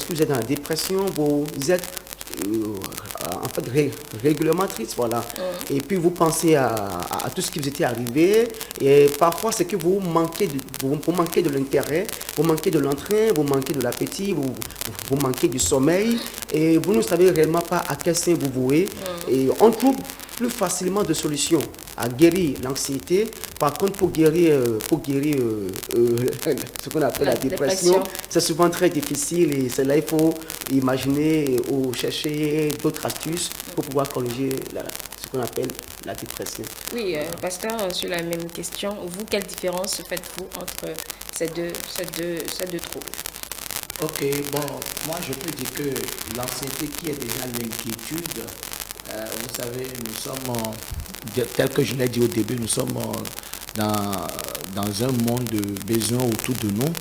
lorsque vous êtes dans la dépression, vous êtes en fait régulièrement triste, voilà. Et puis vous pensez à tout ce qui vous était arrivé, et parfois c'est que vous manquez de l'intérêt, vous manquez de l'entrain, vous manquez de l'appétit, vous manquez du sommeil, et vous ne savez réellement pas à quel sein vous vouez. Et on trouve plus facilement de solutions à guérir l'anxiété. Par contre, pour guérir ce qu'on appelle la dépression, c'est souvent très difficile, et c'est là il faut imaginer ou chercher d'autres astuces pour pouvoir corriger ce qu'on appelle la dépression. Oui, pasteur, sur la même question, vous, quelle différence faites-vous entre ces deux troubles? Ok, bon, moi je peux dire que l'anxiété qui est déjà l'inquiétude, vous savez, nous sommes, tel que je l'ai dit au début, nous sommes dans un monde de besoins autour de nous.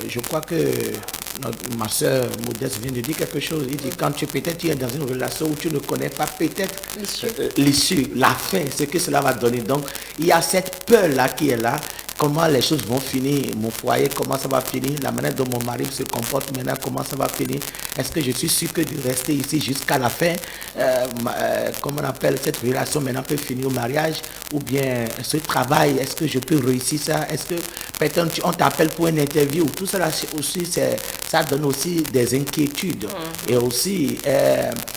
Je crois que ma soeur Modeste vient de dire quelque chose. Il dit quand tu es dans une relation où tu ne connais pas peut-être l'issue, la fin, ce que cela va donner. Donc, il y a cette peur-là qui est là. Comment les choses vont finir, mon foyer, comment ça va finir, la manière dont mon mari se comporte maintenant, comment ça va finir. Est-ce que je suis sûr que de rester ici jusqu'à la fin, comment on appelle cette relation maintenant peut finir au mariage, ou bien ce travail, est-ce que je peux réussir ça, est-ce que peut-être on t'appelle pour une interview, tout cela aussi, ça donne aussi des inquiétudes. Et aussi,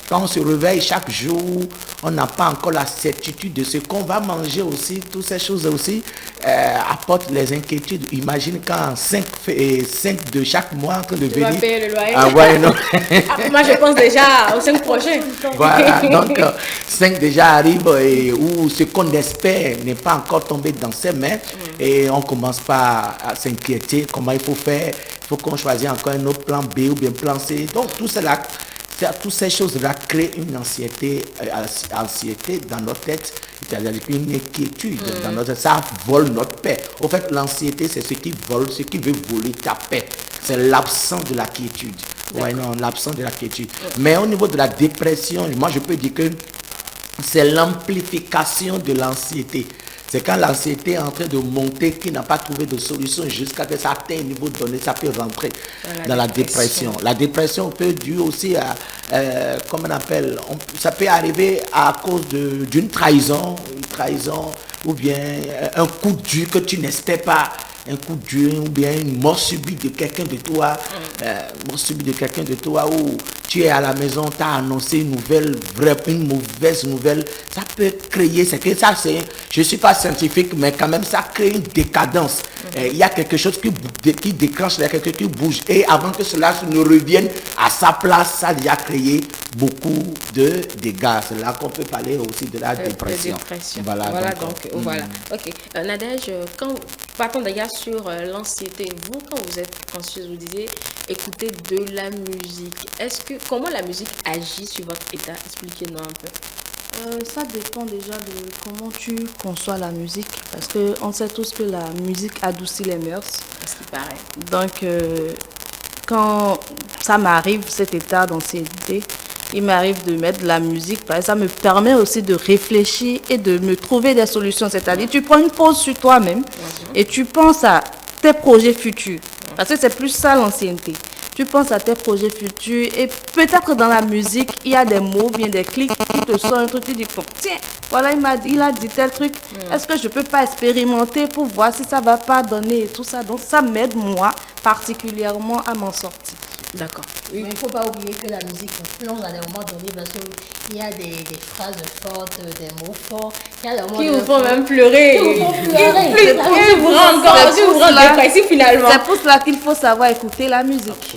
quand on se réveille chaque jour, on n'a pas encore la certitude de ce qu'on va manger aussi, toutes ces choses aussi apportent les inquiétudes. Imagine quand 5 de chaque mois en train de venir. Tu vas payer le loyer. Ah ouais, non. Moi, je pense déjà aux 5 prochains. Voilà, donc 5 déjà arrivent où ce qu'on espère n'est pas encore tombé dans ses mains, et on commence pas à s'inquiéter comment il faut faire. Il faut qu'on choisisse encore un autre plan B ou bien plan C. Donc tout cela, toutes ces choses-là créent une anxiété dans notre tête, c'est-à-dire une inquiétude dans notre tête. Ça vole notre paix. Au fait, l'anxiété, c'est ce qui vole, ce qui veut voler ta paix. C'est l'absence de la quiétude. Ouais, non, l'absence de la quiétude. Mais au niveau de la dépression, moi je peux dire que c'est l'amplification de l'anxiété. C'est quand l'anxiété est en train de monter, qui n'a pas trouvé de solution jusqu'à ce que ça atteigne un niveau donné, ça peut rentrer dans la dépression. La dépression peut durer aussi à, comme on appelle, ça peut arriver à cause d'une trahison, ou bien un coup dur que tu n'espères pas. Un coup dur, ou bien une mort subite de quelqu'un de toi, où tu es à la maison, tu as annoncé une mauvaise nouvelle, ça peut créer, je ne suis pas scientifique, mais quand même ça crée une décadence. Il y a quelque chose qui déclenche, il y a quelque chose qui bouge, et avant que cela ne revienne à sa place, ça a déjà créé beaucoup de dégâts. C'est là qu'on peut parler aussi de la dépression. Voilà, voilà. Ok. Nadège, partons d'ailleurs sur l'anxiété. Vous, quand vous êtes anxieuse, vous disiez écouter de la musique. Comment la musique agit sur votre état? Expliquez-nous un peu. Ça dépend déjà de comment tu conçois la musique, parce qu'on sait tous que la musique adoucit les mœurs. Ce qui paraît. Donc, quand ça m'arrive, cet état d'anxiété, il m'arrive de mettre de la musique, parce que ça me permet aussi de réfléchir et de me trouver des solutions. C'est-à-dire, tu prends une pause sur toi-même et tu penses à tes projets futurs. Parce que c'est plus ça l'anxiété. Tu penses à tes projets futurs et peut-être dans la musique, il y a des mots, bien des clics qui te sortent un truc, tu dis, tiens, voilà, il a dit tel truc. Est-ce que je ne peux pas expérimenter pour voir si ça ne va pas donner et tout ça? Donc, ça m'aide, moi, particulièrement à m'en sortir. D'accord. Oui. Mais il ne faut pas oublier que la musique nous plonge à des moments donnés, parce qu'il y a des phrases fortes, des mots forts. Qui vous font même pleurer. Qui vous font pleurer. Qui vous rendent dépressif finalement. C'est pour cela qu'il faut savoir écouter la musique.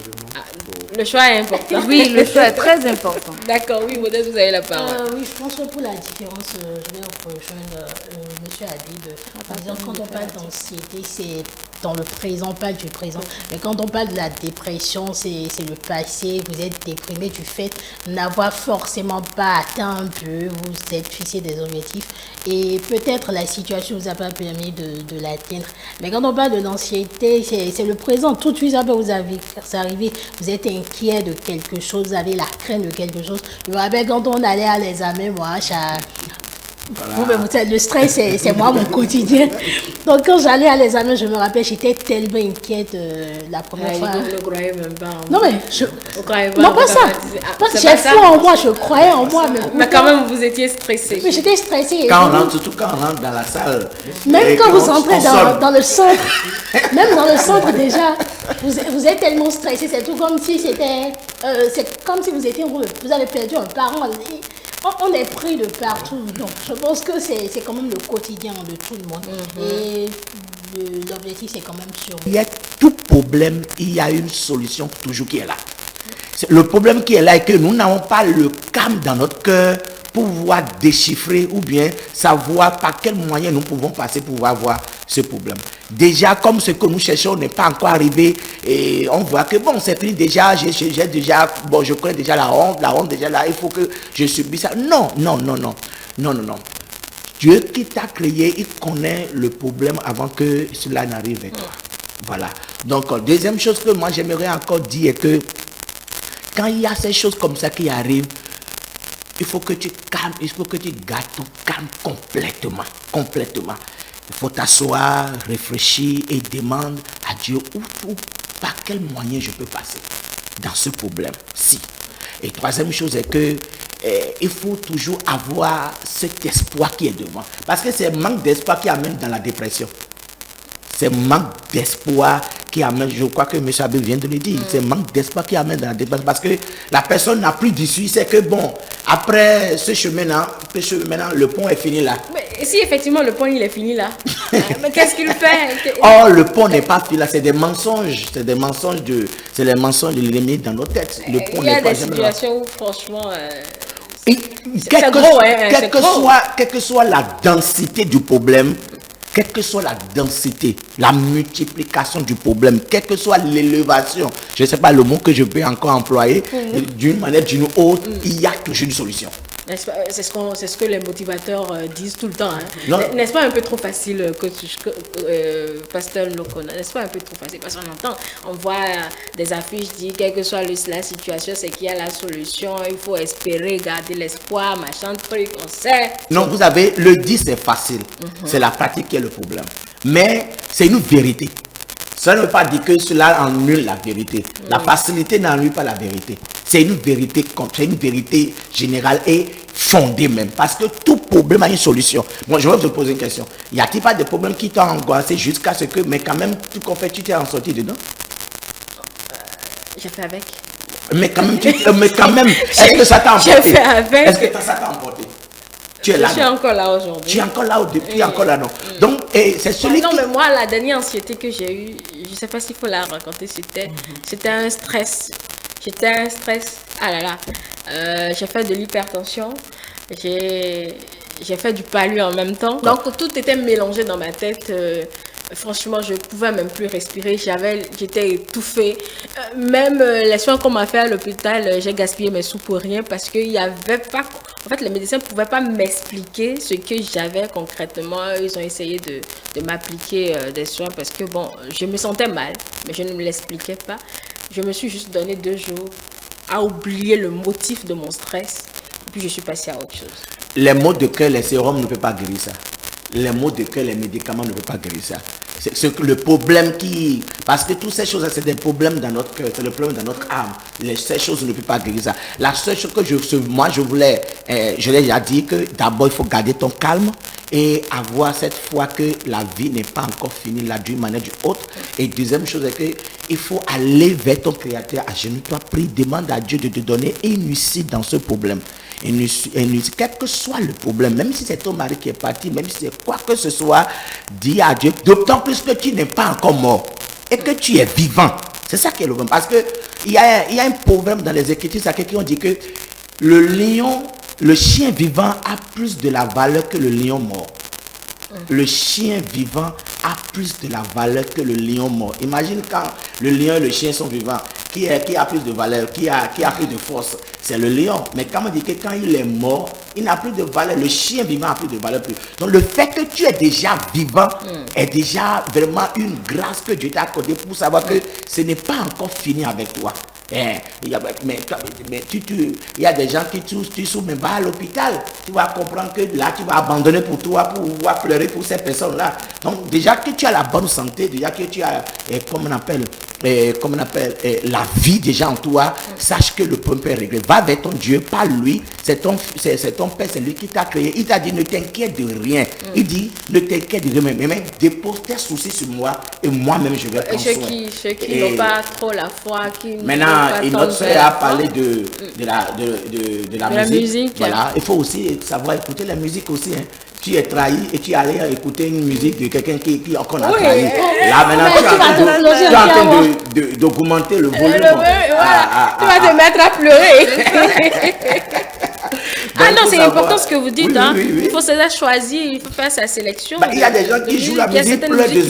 Le choix est important. Oui, le choix est très important. D'accord, oui, Modeste, vous avez la parole. Oui, je pense que pour la différence, je vais rejoindre M. Habib en disant que quand on parle d'anxiété, c'est dans le présent, on parle du présent. Mais quand on parle de la dépression, c'est le passé. Vous êtes déprimé du fait de n'avoir forcément pas atteint un but, vous êtes fixé des objectifs et peut-être la situation ne vous a pas permis de l'atteindre. Mais quand on parle de l'anxiété, c'est le présent. Tout de suite, ça peut vous arriver. Vous êtes inquiet de quelque chose, vous avez la crainte de quelque chose. Je me rappelle quand on allait à l'examen, moi, Le stress, c'est moi, mon quotidien. Donc, quand j'allais à l'examen, je me rappelle, j'étais tellement inquiète la première fois. Je ne croyais même pas. Non, mais Non, pas ça. Parce que j'ai foi en moi, je croyais en moi. Mais quand même, vous étiez stressé. Mais j'étais stressée. Surtout quand on rentre dans la salle. Même quand vous entrez dans le centre, même dans le centre déjà, vous êtes tellement stressé. C'est tout comme si c'était. C'est comme si vous avez perdu un parent. On est pris de partout. Donc, je pense que c'est quand même le quotidien de tout le monde. Et l'objectif, c'est quand même sur. Il y a tout problème, il y a une solution toujours qui est là. Le problème qui est là est que nous n'avons pas le calme dans notre cœur pour pouvoir déchiffrer ou bien savoir par quel moyen nous pouvons passer pour pouvoir voir ce problème. Déjà, comme ce que nous cherchons n'est pas encore arrivé, et on voit que bon, c'est fini déjà, j'ai déjà, bon, je connais déjà la honte déjà là, il faut que je subisse ça. Non. Dieu qui t'a créé, il connaît le problème avant que cela n'arrive avec toi. Voilà. Donc, deuxième chose que moi j'aimerais encore dire est que quand il y a ces choses comme ça qui arrivent, il faut que tu calmes, il faut que tu gardes ton calme complètement. Il faut t'asseoir, réfléchir et demander à Dieu par quel moyen je peux passer dans ce problème-ci. Et troisième chose est que il faut toujours avoir cet espoir qui est devant. Parce que c'est le manque d'espoir qui amène dans la dépression. C'est manque d'espoir qui amène, je crois que M. Abel vient de le dire, c'est manque d'espoir qui amène dans la dépression parce que la personne n'a plus d'issue, c'est que bon, après ce chemin-là, le pont est fini là. Mais si effectivement le pont il est fini là, mais qu'est-ce qu'il fait? Oh, le pont n'est pas fini là, c'est des mensonges, c'est les mensonges de l'ennemi dans nos têtes. Le pont il y a n'est des pas situations où franchement, quelle que soit la densité du problème, quelle que soit la densité, la multiplication du problème, quelle que soit l'élévation, je ne sais pas le mot que je peux encore employer, d'une manière ou d'une autre, il y a toujours une solution. C'est ce que les motivateurs disent tout le temps. Hein. N'est-ce pas un peu trop facile, Pasteur Lokona? N'est-ce pas un peu trop facile? Parce on voit des affiches dire quelle que soit la situation, c'est qu'il y a la solution, il faut espérer, garder l'espoir, machin, truc, on sait. Non, vous avez, le dire c'est facile, c'est la pratique qui est le problème. Mais c'est une vérité. Ça ne veut pas dire que cela annule la vérité. La facilité n'annule pas la vérité. C'est une vérité générale et fondée même. Parce que tout problème a une solution. Bon, je vais vous poser une question. Y a-t-il pas de problème qui t'ont angoissé jusqu'à ce que, mais quand même, tout qu'on fait, tu t'es en sorti dedans? J'ai fait avec. Mais quand même, est-ce que ça t'a emporté? J'ai fait avec. Est-ce que ça t'a emporté? Tu es là. Je suis encore là aujourd'hui. Tu es encore là depuis, encore là, non. Donc, c'est celui non, mais moi, la dernière anxiété que j'ai eue, je ne sais pas s'il faut la raconter, c'était un stress. J'étais un stress. Ah là là. J'ai fait de l'hypertension. J'ai fait du palu en même temps. Donc, tout était mélangé dans ma tête. Franchement, je ne pouvais même plus respirer. J'étais étouffée. Même les soins qu'on m'a fait à l'hôpital, j'ai gaspillé mes sous pour rien parce qu'il n'y avait pas... En fait, les médecins ne pouvaient pas m'expliquer ce que j'avais concrètement. Ils ont essayé de m'appliquer des soins parce que, bon, je me sentais mal, mais je ne me l'expliquais pas. Je me suis juste donné 2 jours à oublier le motif de mon stress. Et puis, je suis passée à autre chose. Les maux de cœur, les sérums ne peuvent pas guérir ça. Les maux de cœur, les médicaments ne peuvent pas guérir ça. C'est le problème qui... Parce que toutes ces choses, c'est des problèmes dans notre cœur, c'est le problème dans notre âme. Ces choses ne peuvent pas guérir ça. La seule chose que je voulais, je l'ai déjà dit, que d'abord, il faut garder ton calme et avoir cette foi que la vie n'est pas encore finie là d'une manière ou d'une autre. Et deuxième chose, c'est qu'il faut aller vers ton Créateur, à genoux, toi, prie, demande à Dieu de te donner une issue dans ce problème. Quel que soit le problème, même si c'est ton mari qui est parti, même si c'est quoi que ce soit, dis à Dieu, d'autant plus que tu n'es pas encore mort et que tu es vivant. C'est ça qui est le problème. Parce qu'il y a un problème dans les Écritures, c'est qui ont dit que le chien vivant a plus de la valeur que le lion mort. Le chien vivant a plus de la valeur que le lion mort. Imagine quand le lion et le chien sont vivants. Qui a plus de valeur, qui a plus de force? C'est le lion. Mais quand on dit que quand il est mort, il n'a plus de valeur. Le chien vivant a plus de valeur. Donc le fait que tu es déjà vivant est déjà vraiment une grâce que Dieu t'a accordée pour savoir que ce n'est pas encore fini avec toi. Il y a des gens qui tu souffres, mais va à l'hôpital. Tu vas comprendre que là, tu vas abandonner pour toi, pour pouvoir pleurer pour ces personnes-là. Donc, déjà que tu as la bonne santé, déjà que tu as, comme on appelle, la vie déjà en toi, sache que le problème est réglé. Va vers ton Dieu, parle lui, c'est ton Père, c'est lui qui t'a créé. Il t'a dit ne t'inquiète de rien. Il dit ne t'inquiète de rien, mais dépose tes soucis sur moi et moi-même je vais prendre soin. Ceux qui n'ont pas trop la foi, qui maintenant, notre soeur a parlé de la musique. Voilà, il faut aussi savoir écouter la musique aussi. Hein. Tu es trahi et tu allais écouter une musique de quelqu'un qu'on a trahi. Là, maintenant, tu es en train d'augmenter le volume. Tu vas te mettre à pleurer. Ah non, c'est important ce que vous dites. Il faut se choisir, il faut faire sa sélection. Il y a des gens qui jouent la musique, pleurent de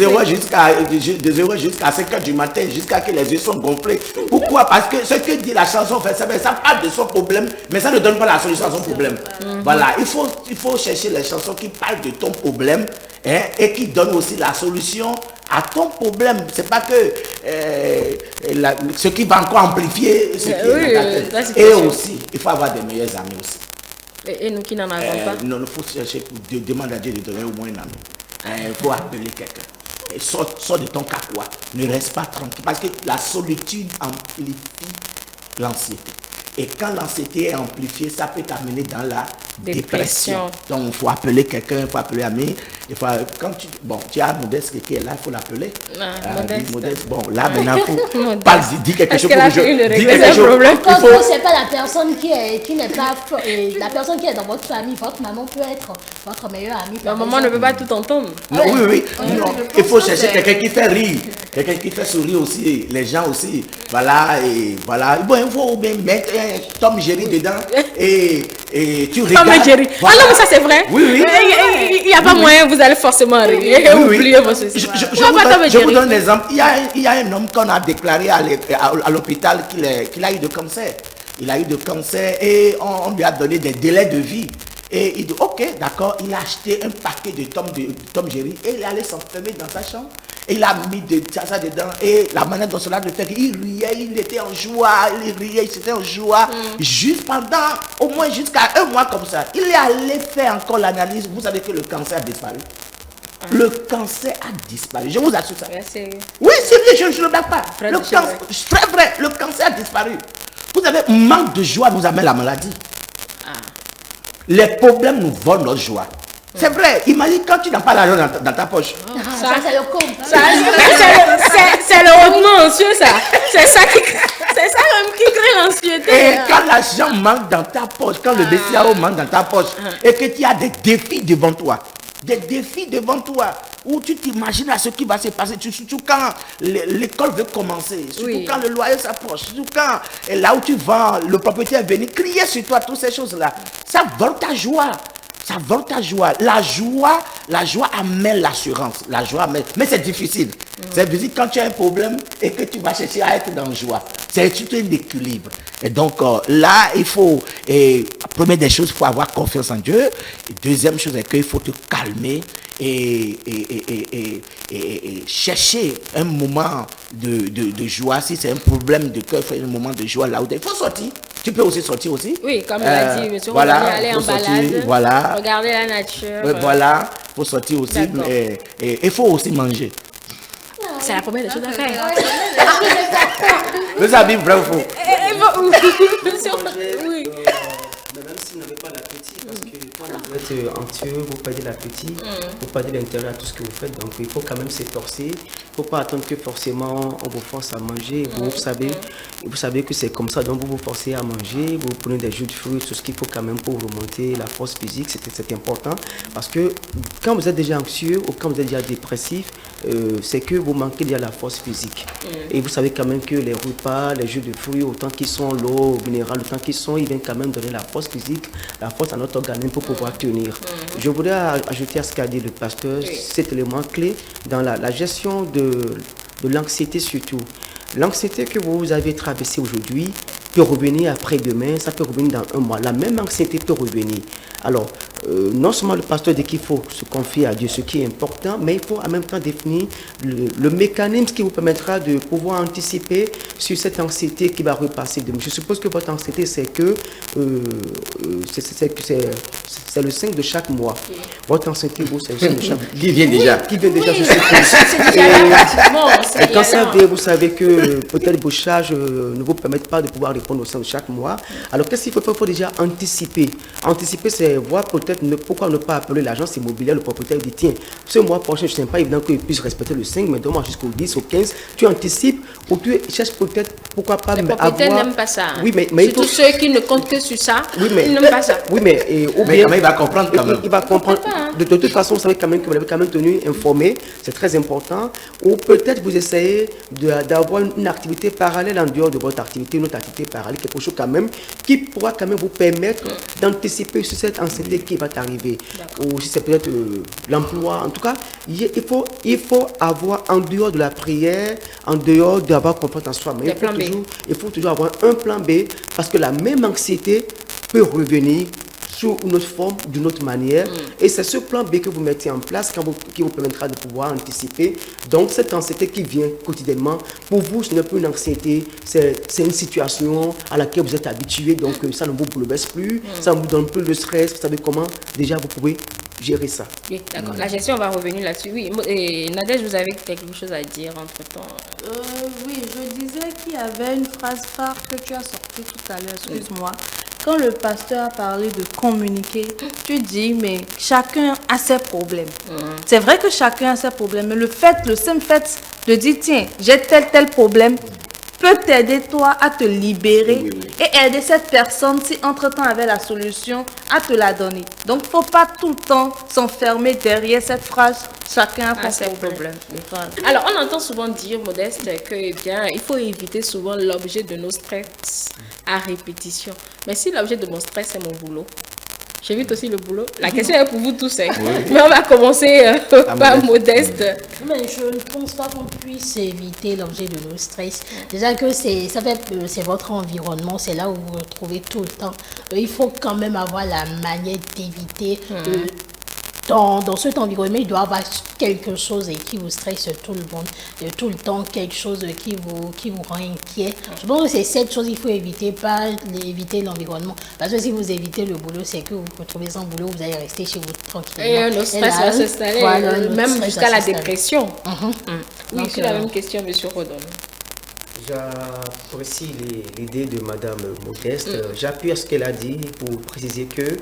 0 jusqu'à 5 heures du matin, jusqu'à que les yeux sont gonflés. Pourquoi? Parce que ce que dit la chanson, ça parle de son problème, mais ça ne donne pas la solution à son problème. Voilà, il faut chercher les chansons qui parlent de ton problème et qui donnent aussi la solution à ton problème. C'est pas que ce qui va encore amplifier ce qui est dans ta tête. Et aussi, il faut avoir des meilleurs amis aussi. Et nous qui n'en avons pas. Non, il faut chercher, demander à Dieu de donner au moins un ami. Il faut appeler quelqu'un. Et sors de ton cacouat. Ne reste pas tranquille. Parce que la solitude amplifie l'anxiété. Et quand l'anxiété est amplifiée, ça peut t'amener dans la dépression. Donc, il faut appeler quelqu'un, il faut appeler ami. Tu as Modeste qui est là, il faut l'appeler. Modeste. Bon, là, maintenant, il faut pas dire quelque chose pour Quand c'est pas la personne qui n'est pas la personne qui est dans votre famille, votre maman peut être votre meilleure amie. La maman ne peut pas tout entendre. Non, oui. Non, il faut chercher quelqu'un qui fait rire, quelqu'un qui fait sourire aussi, les gens aussi. Voilà, et voilà. Bon, il faut bien mettre Tom Jerry dedans et tu regardes. Tom Jerry. Voilà. Ah non, mais ça c'est vrai. Oui. Il n'y a pas moyen, vous allez forcément rire et oublier vos soucis. Je vous donne un exemple. Il y a un homme qu'on a déclaré à l'hôpital qu'il a eu de cancer. Il a eu de cancer et on lui a donné des délais de vie. Et il dit, ok, d'accord, il a acheté un paquet de Tom Jerry et il est allé s'enfermer dans sa chambre. Et il a mis ça dedans. Et la manière dont cela le fait, il riait, il était en joie, c'était en joie. Juste pendant au moins jusqu'à un mois comme ça. Il est allé faire encore l'analyse. Vous savez que le cancer a disparu. Le cancer a disparu. Je vous assure ça. Oui, c'est vrai, je ne le blague pas. Très vrai, le cancer a disparu. Vous savez, manque de joie nous amène la maladie. Les problèmes nous volent notre joie. C'est vrai, imagine quand tu n'as pas l'argent dans ta poche. Ça c'est le compte. C'est le hautement anxieux, ça. C'est ça qui crée l'anxiété. Et quand l'argent manque dans ta poche, quand le BCAO manque dans ta poche, et que tu as des défis devant toi, où tu t'imagines à ce qui va se passer, surtout quand l'école veut commencer, surtout quand le loyer s'approche, surtout quand là où tu vends, le propriétaire est venu crier sur toi, toutes ces choses-là, ça vole ta joie. Ça vole ta joie. La joie amène l'assurance. La joie amène. Mais c'est difficile. C'est difficile quand tu as un problème et que tu vas chercher à être dans la joie. C'est tout un équilibre. Et donc là, il faut, première des choses, il faut avoir confiance en Dieu. Et deuxième chose, c'est qu'il faut te calmer et chercher un moment de joie. Si c'est un problème de cœur, il faut un moment de joie là où il faut sortir. Tu peux aussi sortir aussi. Oui, comme il a dit, monsieur, voilà, aller en balade, voilà. regarder la nature. Voilà, il faut sortir aussi. Et il faut aussi manger. C'est la première des choses à faire. Vous avez vrai ou faux? Oui. Même si vous n'avez pas l'appétit, parce que quand vous êtes anxieux, vous perdez l'appétit, vous perdez l'intérêt à tout ce que vous faites. Donc il faut quand même s'efforcer. Il ne faut pas attendre que forcément on vous force à manger. Vous savez que c'est comme ça, donc vous vous forcez à manger, vous prenez des jus de fruits, tout ce qu'il faut quand même pour remonter la force physique, c'est important. Parce que quand vous êtes déjà anxieux ou quand vous êtes déjà dépressif, c'est que vous manquez déjà la force physique. Et vous savez quand même que les repas, les jus de fruits, autant qu'ils sont l'eau minérale, autant qu'ils sont, ils viennent quand même donner la force physique, la force à notre organisme pour pouvoir tenir. Je voudrais ajouter à ce qu'a dit le pasteur, cet élément clé dans la gestion de l'anxiété surtout. L'anxiété que vous avez traversée aujourd'hui peut revenir après-demain, ça peut revenir dans un mois. La même anxiété peut revenir. Alors, non seulement le pasteur dit qu'il faut se confier à Dieu, ce qui est important, mais il faut en même temps définir le mécanisme qui vous permettra de pouvoir anticiper sur cette anxiété qui va repasser demain. Je suppose que votre anxiété, c'est que c'est le 5 de chaque mois. Votre anxiété, vous, c'est le 5 de chaque mois. Qui vient déjà. Qui vient déjà, je suppose. C'est déjà là, pratiquement. Et quand ça vient, vous savez que peut-être vos charges ne vous permettent pas de pouvoir répondre au sein de chaque mois. Alors, qu'est-ce qu'il faut faire? Il faut déjà anticiper. Anticiper, c'est voir peut-être pourquoi ne pas appeler l'agence immobilière, le propriétaire dit tiens, ce mois prochain, je ne sais pas évident qu'il puisse respecter le 5, mais donne-moi jusqu'au 10, au 15. Tu anticipes ou tu cherches peut-être, pourquoi pas Les propriétaires n'aiment pas ça. Oui, mais surtout ceux qui ne comptent que sur ça, oui, mais... ils n'aiment pas ça. Oui, mais il va comprendre quand même. Il va comprendre. De toute façon, vous savez quand même que vous l'avez quand même tenu informé, c'est très important. Ou peut-être vous essayez d'avoir une activité parallèle en dehors de votre activité, une autre activité parallèle, quelque chose quand même qui pourra quand même vous permettre d'anticiper sur cette anxiété qui va t'arriver. Ou si c'est peut-être l'emploi. En tout cas, il faut avoir en dehors de la prière, en dehors d'avoir confiance en soi. Mais il faut toujours avoir un plan B parce que la même anxiété peut revenir sous une autre forme, d'une autre manière. Et c'est ce plan B que vous mettez en place qui vous permettra de pouvoir anticiper. Donc, cette anxiété qui vient quotidiennement, pour vous, ce n'est plus une anxiété, c'est une situation à laquelle vous êtes habitué. Donc, ça ne vous bouleverse plus, ça ne vous donne plus de stress. Vous savez comment déjà vous pouvez gérer ça. Oui, d'accord. La gestion, on va revenir là-dessus. Oui, et Nadège, vous avez quelque chose à dire entre-temps? Oui, je disais qu'il y avait une phrase phare que tu as sortie tout à l'heure, excuse-moi. Quand le pasteur a parlé de communiquer, tu dis, mais chacun a ses problèmes. C'est vrai que chacun a ses problèmes, mais le simple fait de dire, tiens, j'ai tel problème, peut t'aider toi à te libérer et aider cette personne si entre-temps avait la solution à te la donner. Donc, il ne faut pas tout le temps s'enfermer derrière cette phrase. Chacun a ses problèmes. Alors, on entend souvent dire, Modeste, que, eh bien, il faut éviter souvent l'objet de nos stress à répétition. Mais si l'objet de mon stress, c'est mon boulot, j'évite aussi le boulot. La question est pour vous tous. Hein. Mais on va commencer par Modeste. Mais je ne pense pas qu'on puisse éviter l'objet de nos stress. Déjà que c'est votre environnement, c'est là où vous vous retrouvez tout le temps. Il faut quand même avoir la manière d'éviter. Dans cet environnement, il doit y avoir quelque chose qui vous stresse tout le temps, quelque chose qui vous rend inquiet. Je pense que c'est cette chose qu'il faut éviter, pas éviter l'environnement. Parce que si vous évitez le boulot, c'est que vous vous retrouvez sans boulot, vous allez rester chez vous tranquillement. Et le stress va s'installer, même jusqu'à la dépression. Oui, c'est la même question, M. Rodon. J'apprécie l'idée de Madame Modeste. J'appuie à ce qu'elle a dit pour préciser que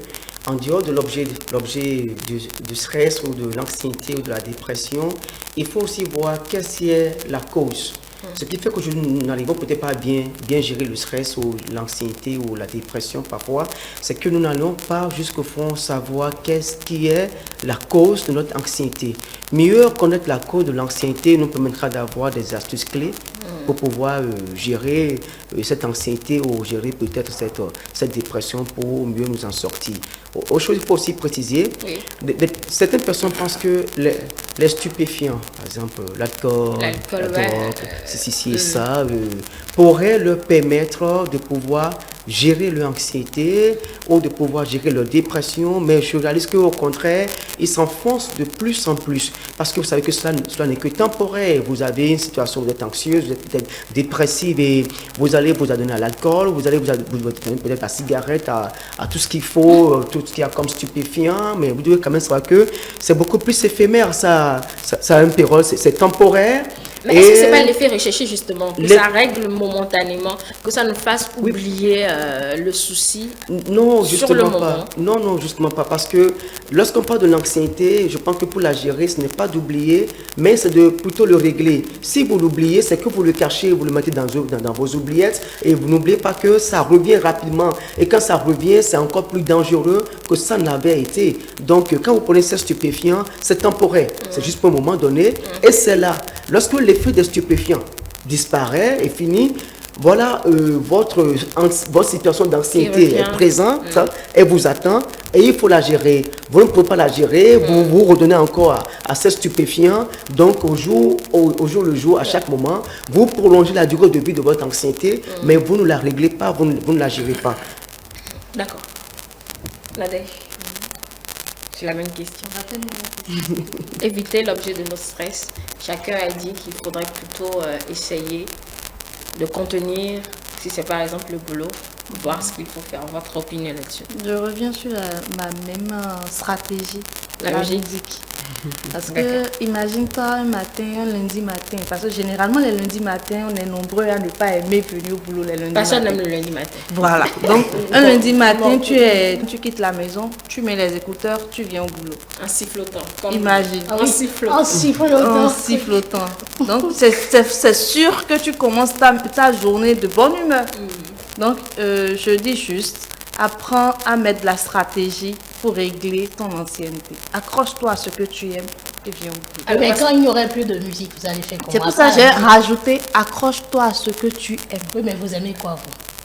en dehors de l'objet du stress ou de l'anxiété ou de la dépression, il faut aussi voir quelle est la cause. Ce qui fait que nous n'arrivons peut-être pas à bien gérer le stress ou l'anxiété ou la dépression parfois, c'est que nous n'allons pas jusqu'au fond savoir qu'est-ce qui est la cause de notre anxiété. Mieux connaître la cause de l'anxiété nous permettra d'avoir des astuces clés pour pouvoir gérer cette anxiété ou gérer peut-être cette dépression pour mieux nous en sortir. Autre chose, il faut aussi préciser, certaines personnes pensent que les stupéfiants, par exemple l'alcool, la drogue, ceci et ça, pourraient leur permettre de pouvoir gérer leur anxiété ou de pouvoir gérer leur dépression, mais je réalise qu'au contraire, ils s'enfoncent de plus en plus parce que vous savez que cela n'est que temporaire. Vous avez une situation où vous êtes anxieuse, vous êtes peut-être dépressive et vous allez vous adonner à l'alcool, vous allez vous adonner peut-être à la cigarette, à tout ce qu'il faut, tout ce qu'il y a comme stupéfiant, mais vous devez quand même savoir que c'est beaucoup plus éphémère, ça a un péril, c'est temporaire. Mais est-ce que ce n'est pas l'effet recherché justement, que ça règle momentanément, que ça nous fasse oublier le souci sur le moment? Non, justement pas. Parce que lorsqu'on parle de l'anxiété, je pense que pour la gérer, ce n'est pas d'oublier, mais c'est de plutôt le régler. Si vous l'oubliez, c'est que vous le cachez, vous le mettez dans vos oubliettes et vous n'oubliez pas que ça revient rapidement. Et quand ça revient, c'est encore plus dangereux que ça n'avait été. Donc, quand vous prenez ces stupéfiants, c'est temporaire. C'est juste pour un moment donné. Et c'est là. Lorsque l'effet des stupéfiants disparaît et finit, voilà, votre situation d'anxiété est présente, elle vous attend et il faut la gérer. Vous ne pouvez pas la gérer, vous vous redonnez encore à ces stupéfiants. Donc, au jour le jour, à chaque moment, vous prolongez la durée de vie de votre anxiété, mais vous ne la réglez pas, vous ne la gérez pas. D'accord. Nadège. C'est la même question. Éviter l'objet de notre stress. Chacun a dit qu'il faudrait plutôt essayer de contenir, si c'est par exemple le boulot, voir ce qu'il faut faire. Votre opinion là-dessus? Je reviens sur ma même stratégie, La musique. Parce que imagine-toi un lundi matin, parce que généralement les lundis matins, on est nombreux à ne pas aimer venir au boulot les lundis Personne matins. n'aime le lundi matin. Voilà, donc un lundi matin, tu quittes la maison, tu mets les écouteurs, tu viens au boulot. En sifflotant. Comme Imagine. En sifflotant. En sifflotant. En sifflotant. Donc c'est sûr que tu commences ta journée de bonne humeur. Donc je dis juste, apprends à mettre de la stratégie pour régler ton ancienneté. Accroche-toi à ce que tu aimes et viens au boulot. Ah, mais quand il n'y aurait plus de musique, vous allez faire comment? C'est pour ça que j'ai rajouté accroche-toi à ce que tu aimes. Oui, mais vous aimez quoi,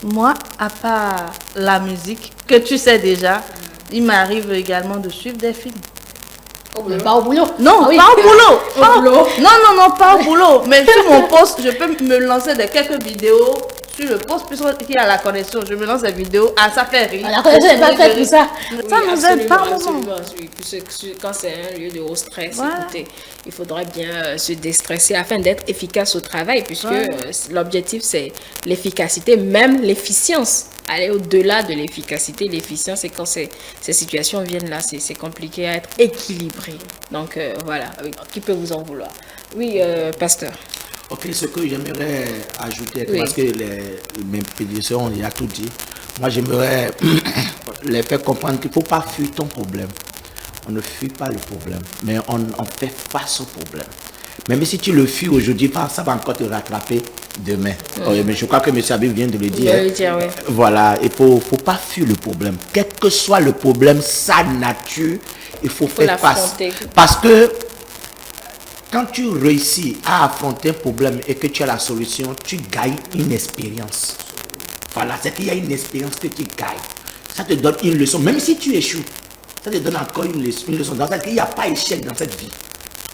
vous? Moi, à part la musique, que tu sais déjà, il m'arrive également de suivre des films. Mais pas au boulot. Non, Ah oui. pas au boulot. Pas au- boulot. Non, pas au boulot. Mais sur mon poste, je peux me lancer de quelques vidéos sur le poste, puisqu'il y a la connexion. Je me lance des vidéos. Ah, ça fait rire. La connexion n'est pas faite pour ça. Ça nous aide par moment. Absolument, oui. Puisque quand c'est un lieu de haut stress, Voilà. écoutez, il faudrait bien se déstresser afin d'être efficace au travail, puisque Voilà. l'objectif, c'est l'efficacité, même l'efficience. Aller au-delà de l'efficacité, l'efficience, c'est quand ces situations viennent là, c'est compliqué à être équilibré. Donc voilà, oui. Qui peut vous en vouloir? Oui, pasteur. Ok, ce que j'aimerais ajouter, Oui. parce que mes prédécesseurs ont déjà tout dit, moi j'aimerais les faire comprendre qu'il ne faut pas fuir ton problème. On ne fuit pas le problème, mais on fait face au problème. Même si tu le fuis aujourd'hui, ça va encore te rattraper demain. Mais je crois que M. Habib vient de le dire. vient de le dire, oui. Voilà, il ne faut pas fuir le problème. Quel que soit le problème, sa nature, il faut faire face. l'affronter. Parce que quand tu réussis à affronter un problème et que tu as la solution, tu gagnes une expérience. Voilà, c'est qu'il y a une expérience que tu gagnes. Ça te donne une leçon, même si tu échoues. Ça te donne encore une leçon. Dans il n'y a pas d'échec dans cette vie.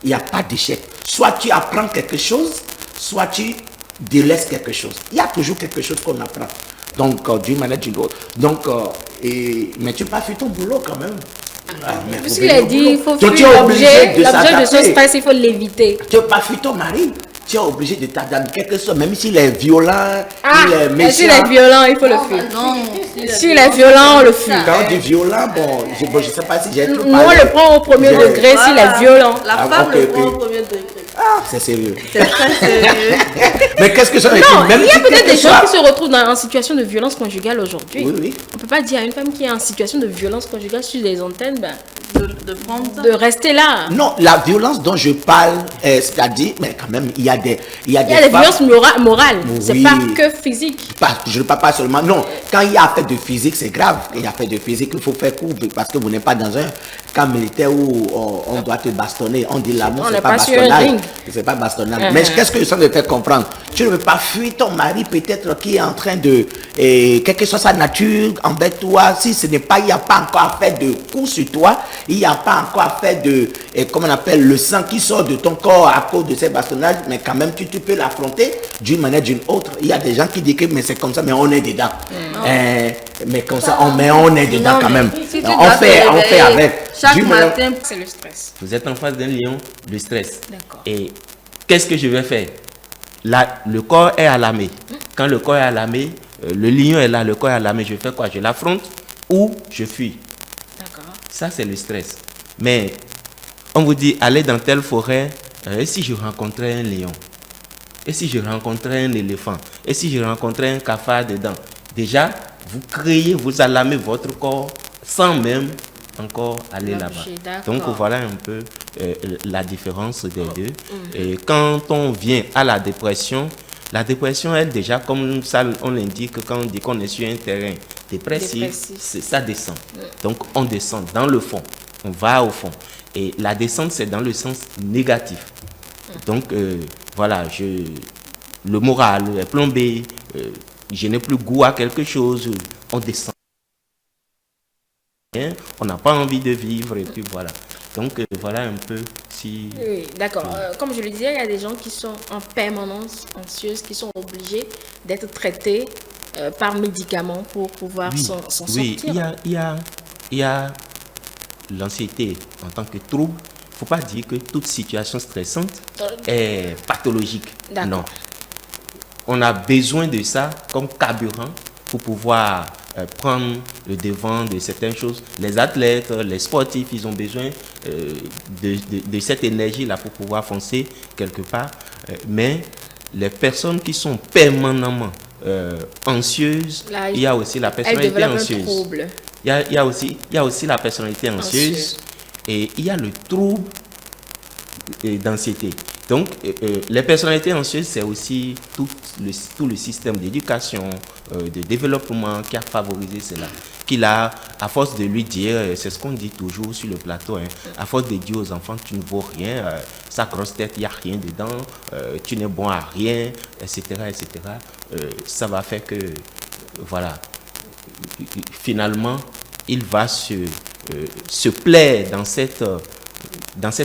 Il n'y a pas d'échec. Soit tu apprends quelque chose, soit tu délaisses quelque chose. Il y a toujours quelque chose qu'on apprend. Donc, d'une manière ou d'une autre. Donc, mais tu n'as pas fait ton boulot quand même. Puisqu'il a dit il faut Donc, tu fuir es obligé l'objet de de ce s'adapter. stress, il faut l'éviter. Tu n'as pas fui ton mari. Tu es obligé de t'adapter quelque chose, même s'il est violent, il est méchant. S'il est violent, il faut le fuir. Non, S'il est violent, on le fuit. Quand on dit violent, bon, je ne sais pas si j'ai trop Moi, on le prend au premier J'ai- degré s'il est violent. La Ah, femme ok, le ok. prend au premier degré. Ah, c'est sérieux. C'est très sérieux. Mais qu'est-ce que ça veut Non, dire? Même il y a si peut-être quelque des gens soit- qui se retrouvent en situation de violence conjugale aujourd'hui. Oui, oui. On ne peut pas dire à une femme qui est en situation de violence conjugale sur les antennes De prendre ça. de rester là. Non, la violence dont je parle, c'est-à-dire, mais quand même, il y a des Il y a des femmes- violences morales. C'est Oui. pas que physique. Je ne parle pas seulement. Non, quand il y a affaire de physique, c'est grave. Il y a affaire de physique, il faut faire court parce que vous n'êtes pas dans un camp militaire où on doit te bastonner. On dit l'amour, On c'est n'est pas pas sur un bastonnage. ring. C'est pas bastonnage. Mais qu'est-ce que ça veut faire comprendre? Tu ne veux pas fuir ton mari, peut-être qui est en train de, quelle que soit sa nature, envers toi. Si ce n'est pas, il n'y a pas encore à faire de coups sur toi. Il n'y a pas encore à faire de, comment on appelle, le sang qui sort de ton corps à cause de ces bastonnages. Mais quand même, tu peux l'affronter d'une manière ou d'une autre. Il y a des gens qui disent que mais c'est comme ça, mais on est dedans. Mais comme ça, on est dedans Non, quand mais même. si tu On dois te fait réveiller avec. Chaque D'une manière- matin, C'est le stress. Vous êtes en face d'un lion, le stress. D'accord. Et qu'est-ce que je vais faire? Là, le corps est alarmé. Quand le corps est alarmé, le lion est là, le corps est alarmé, je fais quoi? Je l'affronte ou je fuis. D'accord. Ça, c'est le stress. Mais on vous dit, allez dans telle forêt, et si je rencontrais un lion? Et si je rencontrais un éléphant? Et si je rencontrais un cafard dedans? Déjà, vous créez, vous alarmez votre corps sans même encore aller là-bas. d'accord. Donc voilà un peu la différence des deux. Et quand on vient à la dépression, elle déjà, comme ça on l'indique, quand on dit qu'on est sur un terrain dépressif, Dépressif. ça descend. Donc on descend dans le fond, on va au fond. Et la descente, c'est dans le sens négatif. Donc voilà, le moral est plombé, je n'ai plus goût à quelque chose, on descend. On n'a pas envie de vivre et puis voilà. Donc voilà un peu si... Oui, d'accord. Comme je le disais, il y a des gens qui sont en permanence anxieuses, qui sont obligés d'être traités par médicaments pour pouvoir s'en Oui, sortir. il y a l'anxiété en tant que trouble, il ne faut pas dire que toute situation stressante est pathologique. D'accord. Non. On a besoin de ça comme carburant pour pouvoir prendre le devant de certaines choses. Les athlètes, les sportifs, ils ont besoin de cette énergie-là pour pouvoir foncer quelque part. Mais les personnes qui sont permanemment anxieuses, Là, il y a aussi la Elle personnalité développe un anxieuse. trouble. Il y a aussi la personnalité anxieuse et il y a le trouble d'anxiété. Donc, les personnalités anxieuses, c'est aussi tout le système d'éducation, de développement qui a favorisé cela. Qu'il a, à force de lui dire, c'est ce qu'on dit toujours sur le plateau, hein, à force de dire aux enfants, tu ne vaux rien, sa grosse tête, il n'y a rien dedans, tu n'es bon à rien, etc., etc., ça va faire que, voilà, finalement, il va se plaire dans cette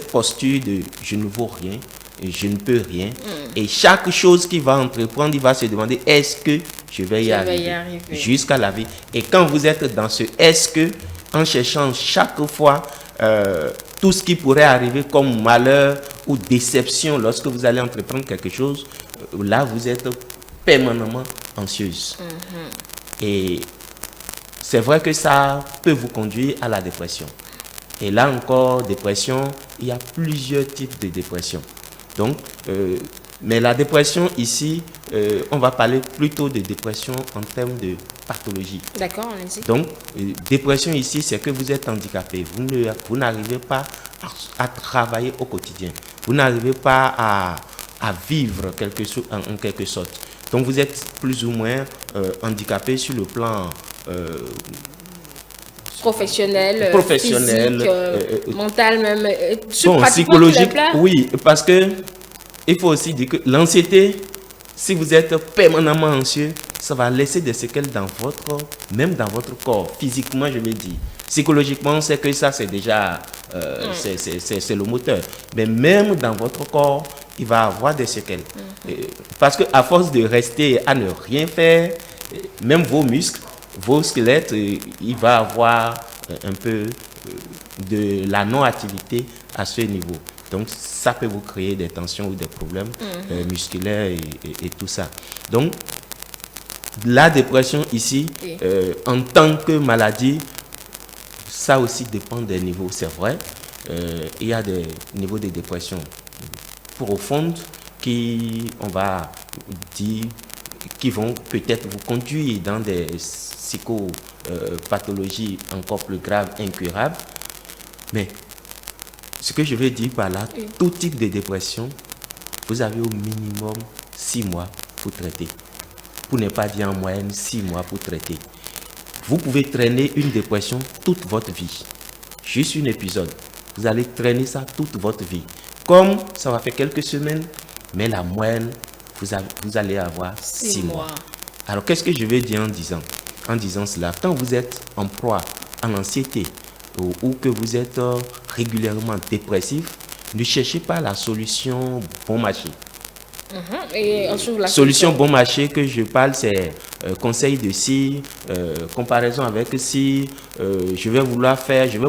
posture de je ne vaux rien, je ne peux rien. Et chaque chose qu'il va entreprendre, il va se demander est-ce que je vais y arriver jusqu'à la vie. Et quand vous êtes dans ce est-ce que, en cherchant chaque fois tout ce qui pourrait arriver comme malheur ou déception lorsque vous allez entreprendre quelque chose, là vous êtes permanemment anxieuse. Et c'est vrai que ça peut vous conduire à la dépression. Et là encore, dépression, il y a plusieurs types de dépression. Donc, mais la dépression ici, on va parler plutôt de dépression en termes de pathologie. D'accord, allez-y. Donc, dépression ici, c'est que vous êtes handicapé. Vous n'arrivez pas à travailler au quotidien. Vous n'arrivez pas à vivre en quelque sorte. Donc, vous êtes plus ou moins handicapé sur le plan professionnel, physique, mental même, psychologique, oui, parce que il faut aussi dire que l'anxiété, si vous êtes permanemment anxieux, ça va laisser des séquelles même dans votre corps, physiquement je me dis. Psychologiquement, on sait que ça c'est déjà, c'est le moteur. Mais même dans votre corps, il va avoir des séquelles. Parce qu'à force de rester à ne rien faire, même vos muscles, vos squelettes, il va avoir un peu de la non-activité à ce niveau. Donc, ça peut vous créer des tensions ou des problèmes musculaires et tout ça. Donc, la dépression ici, en tant que maladie, ça aussi dépend des niveaux, c'est vrai. Il y a des niveaux de dépression profonde qui, on va dire, qui vont peut-être vous conduire dans des psychopathologies encore plus graves, incurables. Mais ce que je veux dire par là, tout type de dépression, vous avez au minimum 6 mois pour traiter. Pour ne pas dire en moyenne 6 mois pour traiter. Vous pouvez traîner une dépression toute votre vie. Juste un épisode. Vous allez traîner ça toute votre vie. Comme ça va faire quelques semaines, mais la moyenne, vous allez avoir 6 mois. Alors, qu'est-ce que je veux dire en disant cela? Quand vous êtes en proie à l'anxiété ou que vous êtes régulièrement dépressif, ne cherchez pas la solution bon marché. Et la solution bon marché que je parle, c'est conseil de si, comparaison avec si, je vais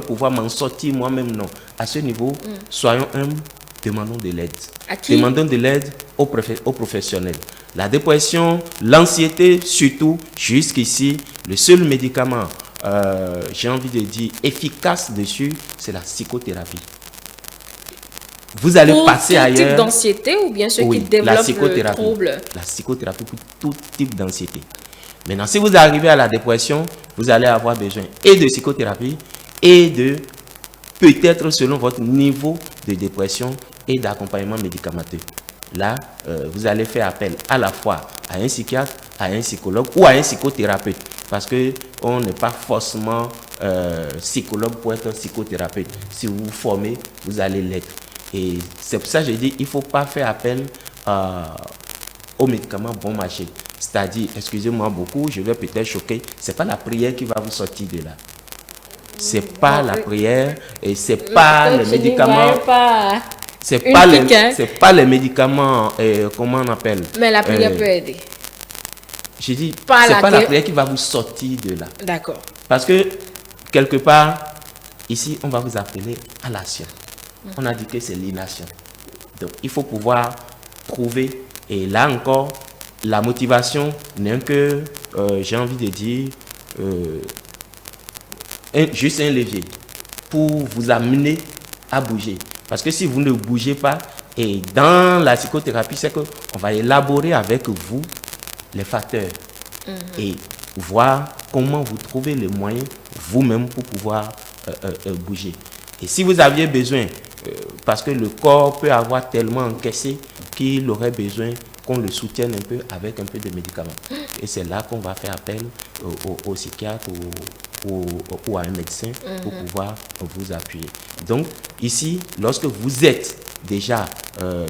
pouvoir m'en sortir moi-même. Non. À ce niveau, soyons humbles, demandons de l'aide. À qui? Demandons de l'aide aux professionnels. La dépression, l'anxiété, surtout, jusqu'ici, le seul médicament, j'ai envie de dire, efficace dessus, c'est la psychothérapie. Vous allez passer ailleurs. Pour tout type d'anxiété ou bien ceux qui développent le trouble? La psychothérapie pour tout type d'anxiété. Maintenant, si vous arrivez à la dépression, vous allez avoir besoin et de psychothérapie et de, peut-être selon votre niveau de dépression et d'accompagnement médicamenteux. Là, vous allez faire appel à la fois à un psychiatre, à un psychologue ou à un psychothérapeute. Parce qu'on n'est pas forcément psychologue pour être psychothérapeute. Si vous vous formez, vous allez l'être. Et c'est pour ça que je dis qu'il ne faut pas faire appel aux médicaments bon marché. C'est-à-dire, excusez-moi beaucoup, je vais peut-être choquer, ce n'est pas la prière qui va vous sortir de là. Ce n'est pas la prière et ce n'est pas les médicaments. C'est pas les médicaments, comment on appelle? Mais la prière peut aider. Je dis, c'est pas la prière qui va vous sortir de là. D'accord. Parce que, quelque part, ici, on va vous appeler à l'action. On a dit que c'est l'inaction. Donc, il faut pouvoir trouver. Et là encore, la motivation n'est que, j'ai envie de dire, juste un levier pour vous amener à bouger. Parce que si vous ne bougez pas, et dans la psychothérapie, c'est qu'on va élaborer avec vous les facteurs et voir comment vous trouvez les moyens vous-même pour pouvoir bouger. Et si vous aviez besoin, parce que le corps peut avoir tellement encaissé qu'il aurait besoin qu'on le soutienne un peu avec un peu de médicaments. Et c'est là qu'on va faire appel au psychiatre ou à un médecin pour pouvoir vous appuyer. Donc ici, lorsque vous êtes déjà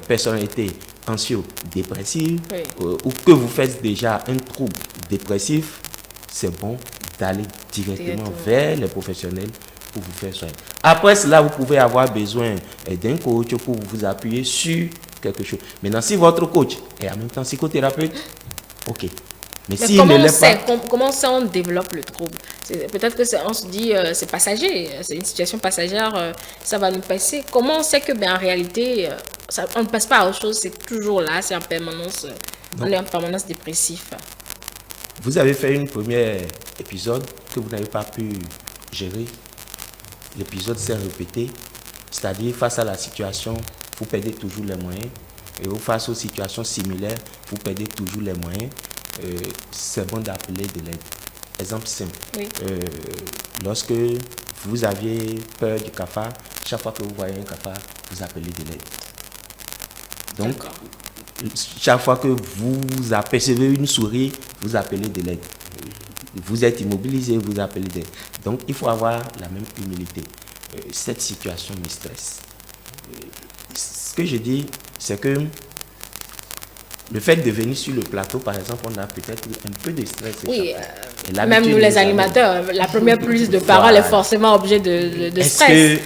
personnalité anxio-dépressive ou que vous faites déjà un trouble dépressif, c'est bon d'aller directement vers les professionnels pour vous faire soigner. Après cela, vous pouvez avoir besoin d'un coach pour vous appuyer sur quelque chose. Maintenant, si votre coach est en même temps psychothérapeute, ok. Mais si comment, ne l'est pas, comment ça on développe le trouble? Peut-être que on se dit c'est passager, c'est une situation passagère, ça va nous passer. Comment on sait que en réalité on ne passe pas à autre chose, c'est toujours là, c'est en permanence, on est en permanence dépressif. Vous avez fait un premier épisode que vous n'avez pas pu gérer. L'épisode s'est répété, c'est-à-dire face à la situation, vous perdez toujours les moyens. Et face aux situations similaires, vous perdez toujours les moyens. C'est bon d'appeler de l'aide. Exemple simple. Oui. Lorsque vous aviez peur du cafard, chaque fois que vous voyez un cafard, vous appelez de l'aide. Donc, chaque fois que vous apercevez une souris, vous appelez de l'aide. Vous êtes immobilisé, vous appelez de l'aide. Donc, il faut avoir la même humilité. Cette situation me stresse. Ce que je dis, c'est que le fait de venir sur le plateau, par exemple, on a peut-être un peu de stress. Oui, même nous les animateurs, la première prise de parole est forcément objet de stress.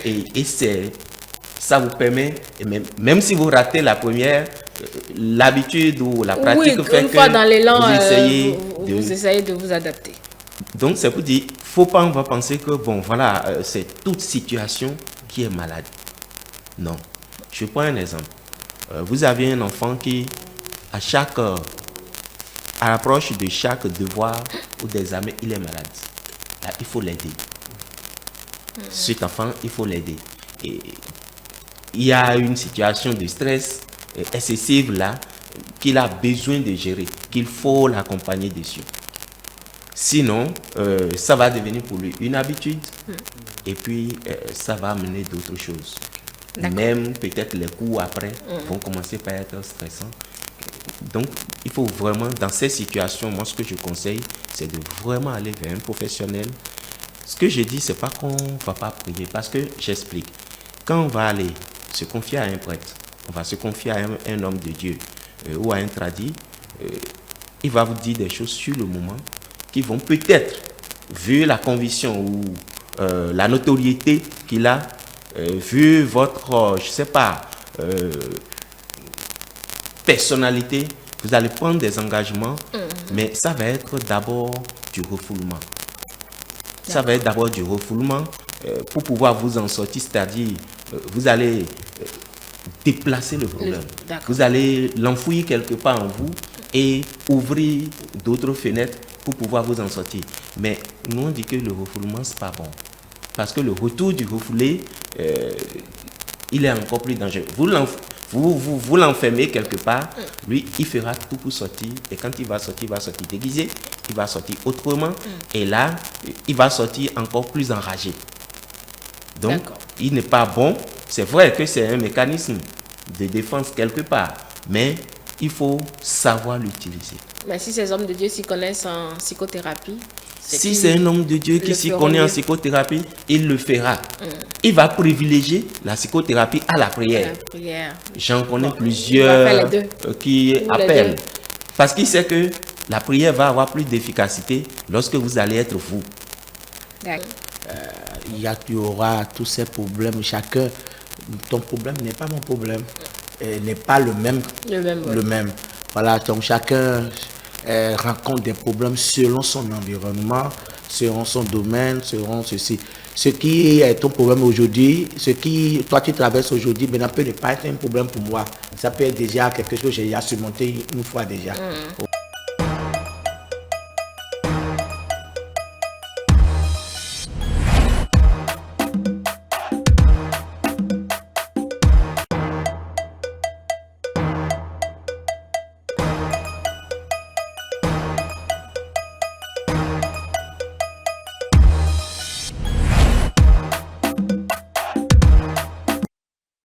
Ça vous permet, et même si vous ratez la première, l'habitude ou la pratique fait une fois dans l'élan, vous essayez de vous adapter. Donc c'est pour dire, faut pas on va penser que bon voilà, c'est toute situation qui est malade. Non. Je prends un exemple. Vous avez un enfant qui, à l'approche de chaque devoir ou d'examen, il est malade. Là, il faut l'aider. Cet enfant, il faut l'aider. Et il y a une situation de stress excessive là qu'il a besoin de gérer, qu'il faut l'accompagner dessus. Sinon, ça va devenir pour lui une habitude et puis ça va amener d'autres choses. Même peut-être les coups après vont commencer par être stressants. Donc, il faut vraiment, dans ces situations, moi ce que je conseille, c'est de vraiment aller vers un professionnel. Ce que je dis, c'est pas qu'on ne va pas prier, parce que j'explique. Quand on va aller se confier à un prêtre, on va se confier à un homme de Dieu ou à un tradit, il va vous dire des choses sur le moment qui vont peut-être, vu la conviction ou la notoriété qu'il a, vu votre, je sais pas, personnalité, vous allez prendre des engagements, mais ça va être d'abord du refoulement. Ça va être d'abord du refoulement pour pouvoir vous en sortir, c'est-à-dire vous allez déplacer le problème. Vous allez l'enfouir quelque part en vous et ouvrir d'autres fenêtres pour pouvoir vous en sortir. Mais nous on dit que le refoulement c'est pas bon. Parce que le retour du refoulé, il est encore plus dangereux. Vous l'enfermez quelque part, lui, il fera tout pour sortir. Et quand il va sortir déguisé, il va sortir autrement. Et là, il va sortir encore plus enragé. Donc, il n'est pas bon. C'est vrai que c'est un mécanisme de défense quelque part, mais il faut savoir l'utiliser. Mais si ces hommes de Dieu s'y connaissent en psychothérapie, si c'est un homme de Dieu qui s'y connaît en psychothérapie, il le fera. Il va privilégier la psychothérapie à la prière. J'en connais plusieurs qui appellent. Parce qu'il sait que la prière va avoir plus d'efficacité lorsque vous allez être vous. Il y aura tous ces problèmes. Chacun, ton problème n'est pas mon problème. N'est pas le même. Le même. Voilà, donc chacun rencontre des problèmes selon son environnement, seront son domaine, seront ceci. Ce qui est ton problème aujourd'hui, ce qui toi tu traverses aujourd'hui, maintenant peut ne pas être un problème pour moi. Ça peut être déjà quelque chose que j'ai déjà surmonté une fois déjà.